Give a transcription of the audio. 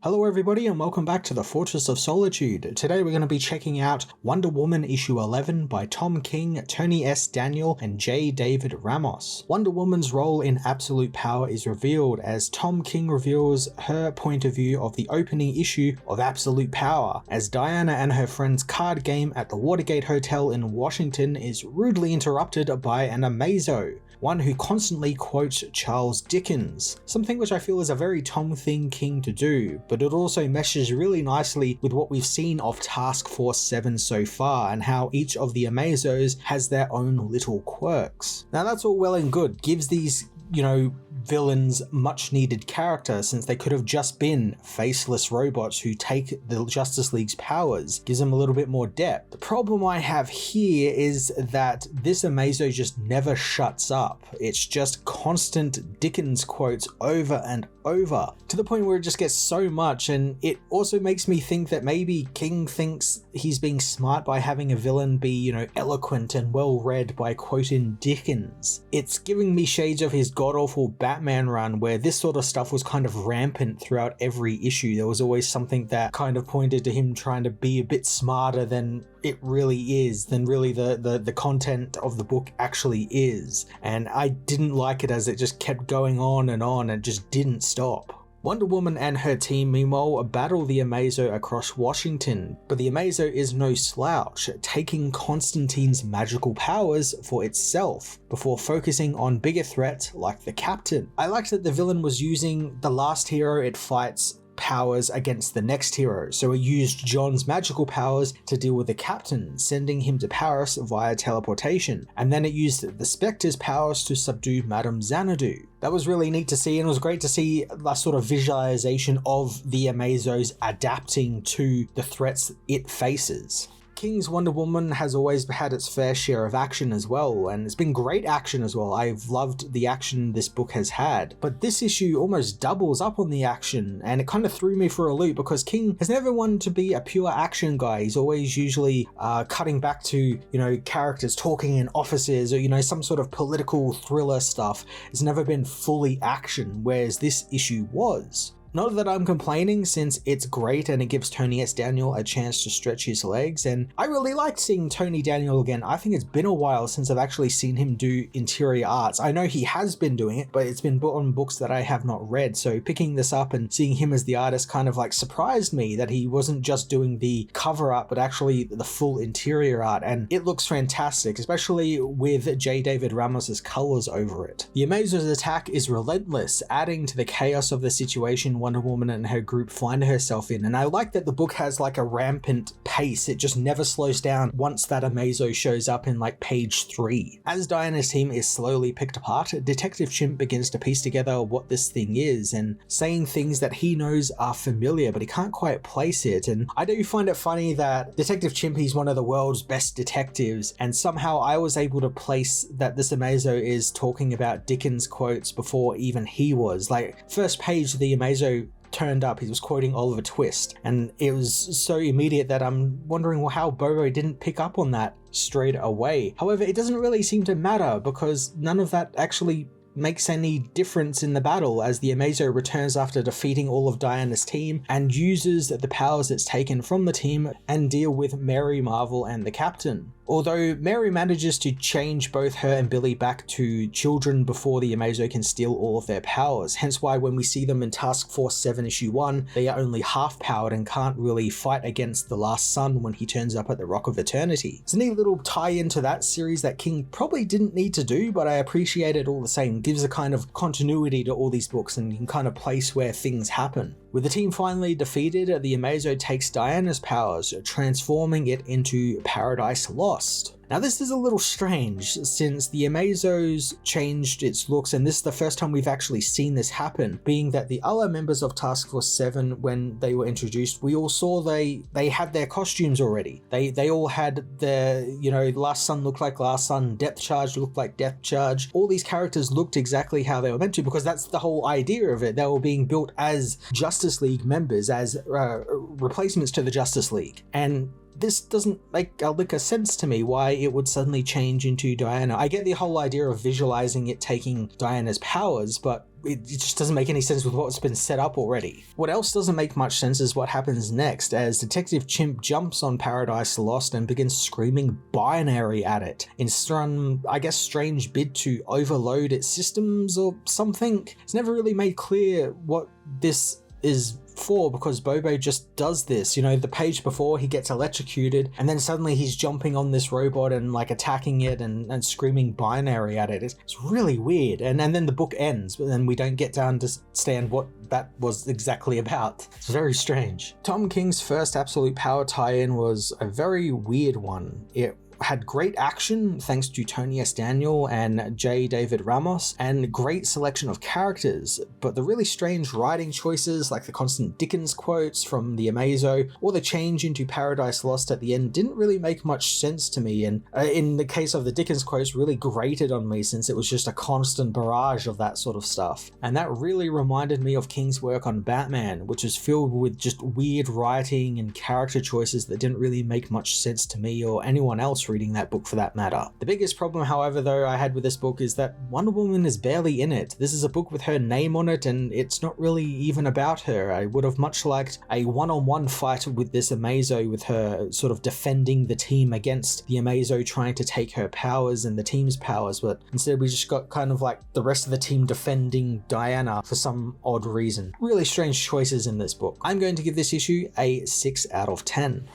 Hello everybody and welcome back to the Fortress of Solitude. Today we're going to be checking out Wonder Woman issue 11 by Tom King, Tony S. Daniel and J. David Ramos. Wonder Woman's role in Absolute Power is revealed as Tom King reveals her point of view of the opening issue of Absolute Power, as Diana and her friend's card game at the Watergate Hotel in Washington is rudely interrupted by an Amazo, one who constantly quotes Charles Dickens, something which I feel is a very Tom King to do, but it also meshes really nicely with what we've seen of Task Force 7 so far and how each of the Amazos has their own little quirks. Now that's all well and good, gives these villains much needed character, since they could have just been faceless robots who take the Justice League's powers, gives them a little bit more depth. The problem I have here is that this Amazo just never shuts up. It's just constant Dickens quotes over and over, to the point where it just gets so much, and it also makes me think that maybe King thinks he's being smart by having a villain be, eloquent and well read by quoting Dickens. It's giving me shades of his god-awful Batman run, where this sort of stuff was kind of rampant throughout every issue. There was always something that kind of pointed to him trying to be a bit smarter than it really is, than really the content of the book actually is. And I didn't like it as it just kept going on and just didn't stop. Wonder Woman and her team meanwhile battle the Amazo across Washington, but the Amazo is no slouch, taking Constantine's magical powers for itself, before focusing on bigger threats like the Captain. I liked that the villain was using the last hero it fights powers against the next hero, so it used John's magical powers to deal with the Captain, sending him to Paris via teleportation, and then it used the Spectre's powers to subdue Madame Xanadu. That was really neat to see, and it was great to see that sort of visualization of the Amazos adapting to the threats it faces. King's Wonder Woman has always had its fair share of action as well, and it's been great action as well. I've loved the action this book has had, but this issue almost doubles up on the action, and it kind of threw me for a loop because King has never wanted to be a pure action guy. He's always usually cutting back to, characters talking in offices or, some sort of political thriller stuff. It's never been fully action, whereas this issue was. Not that I'm complaining, since it's great and it gives Tony S. Daniel a chance to stretch his legs, and I really liked seeing Tony Daniel again. I think it's been a while since I've actually seen him do interior arts. I know he has been doing it, but it's been on books that I have not read, so picking this up and seeing him as the artist kind of surprised me that he wasn't just doing the cover art, but actually the full interior art, and it looks fantastic, especially with J. David Ramos's colors over it. The Amazo's attack is relentless, adding to the chaos of the situation Wonder Woman and her group find herself in, and I like that the book has a rampant pace. It just never slows down once that Amazo shows up in page 3. As Diana's team is slowly picked apart, Detective Chimp begins to piece together what this thing is, and saying things that he knows are familiar but he can't quite place it. And I do find it funny that Detective Chimp is one of the world's best detectives, and somehow I was able to place that this Amazo is talking about Dickens quotes before even he was. First page the Amazo turned up, he was quoting Oliver Twist, and it was so immediate that I'm wondering how Bobo didn't pick up on that straight away. However, it doesn't really seem to matter because none of that actually makes any difference in the battle, as the Amazo returns after defeating all of Diana's team and uses the powers it's taken from the team and deal with Mary Marvel and the Captain. Although Mary manages to change both her and Billy back to children before the Amazo can steal all of their powers, hence why when we see them in Task Force 7 issue 1, they are only half powered and can't really fight against the last son when he turns up at the Rock of Eternity. It's a neat little tie-in to that series that King probably didn't need to do, but I appreciate it all the same. It gives a kind of continuity to all these books and you can kind of place where things happen. With the team finally defeated, the Amazo takes Diana's powers, transforming it into Paradise Lost. Now this is a little strange, since the Amazos changed its looks, and this is the first time we've actually seen this happen, being that the other members of Task Force 7, when they were introduced, we all saw they had their costumes already. They all had their, Last Sun looked like Last Sun, Depth Charge looked like Depth Charge. All these characters looked exactly how they were meant to, because that's the whole idea of it. They were being built as Justice League members, as replacements to the Justice League. And this doesn't make a lick of sense to me why it would suddenly change into Diana. I get the whole idea of visualizing it taking Diana's powers, but it just doesn't make any sense with what's been set up already. What else doesn't make much sense is what happens next, as Detective Chimp jumps on Paradise Lost and begins screaming binary at it in some, I guess, strange bid to overload its systems or something. It's never really made clear what this is for, because Bobo just does this. You know, the page before, he gets electrocuted and then suddenly he's jumping on this robot and like attacking it and screaming binary at it. It's really weird. And then the book ends, but then we don't get to understand what that was exactly about. It's very strange. Tom King's first Absolute Power tie-in was a very weird one. It had great action thanks to Tony S. Daniel and J. David Ramos, and great selection of characters, but the really strange writing choices like the constant Dickens quotes from the Amazo or the change into Paradise Lost at the end didn't really make much sense to me, and in the case of the Dickens quotes, really grated on me since it was just a constant barrage of that sort of stuff. And that really reminded me of King's work on Batman, which is filled with just weird writing and character choices that didn't really make much sense to me or anyone else reading that book for that matter. The biggest problem, however, though, I had with this book is that Wonder Woman is barely in it. This is a book with her name on it and it's not really even about her. I would have much liked a one-on-one fight with this Amazo, with her sort of defending the team against the Amazo trying to take her powers and the team's powers, but instead we just got kind of like the rest of the team defending Diana for some odd reason. Really strange choices in this book. I'm going to give this issue a 6 out of 10.